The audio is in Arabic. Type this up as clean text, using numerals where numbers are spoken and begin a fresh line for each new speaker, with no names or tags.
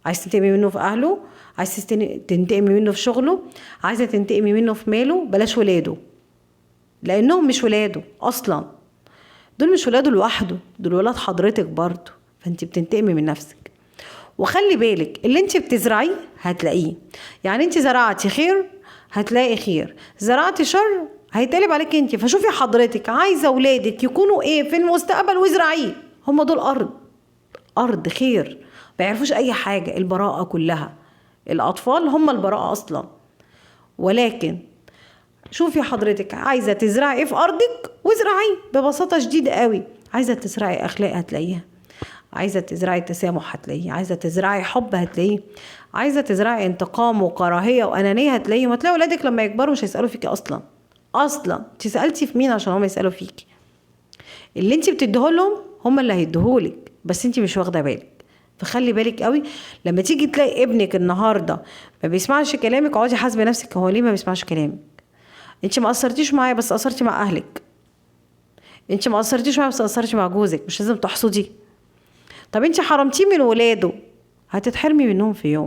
عايز تنتقمي منه في اهله، عايز تنتقمي منه في شغله، عايزه تنتقمي منه في ماله. بلاش ولاده، لانهم مش ولاده اصلا، دول مش ولاده لوحده، دول ولاد حضرتك برضه، فانت بتنتقمي من نفسك. وخلي بالك اللي انت بتزرعيه هتلاقيه، يعني انت زرعتي خير هتلاقي خير، زرعتي شر هيتقلب عليك انت. فشوفي حضرتك عايزه اولادك يكونوا ايه في المستقبل وازرعيه. هم دول ارض خير، ما يعرفوش اي حاجه، البراءه كلها. الاطفال هم البراءه اصلا. ولكن شوفي حضرتك عايزه تزرعي ايه في ارضك وازرعيه ببساطه شديده قوي. عايزه تزرعي اخلاق هتلاقيها، عايزه تزرعي تسامح هتلاقيه، عايزه تزرعي حب هتلاقيه، عايزه تزرعي انتقام وكراهيه وانانيه هتلاقيه. وهتلاقي ولادك لما يكبروا مش هيسالوا فيكي اصلا. انت سالتي في مين عشان هم يسالوا فيكي؟ اللي انت بتديهولهم هم اللي هيديهولك، بس انت مش واخده بالك. فخلي بالك قوي لما تيجي تلاقي ابنك النهارده ما بيسمعش كلامك، اقعدي حاسبي نفسك، هو ليه ما بيسمعش كلامك؟ انت ما قصرتيش معايا بس قصرتي مع اهلك، انت ما قصرتيش معايا بس قصرتي مع جوزك، مش لازم تحصدي. طب انت حرمتيه من ولاده، هتتحرمي منهم في يوم.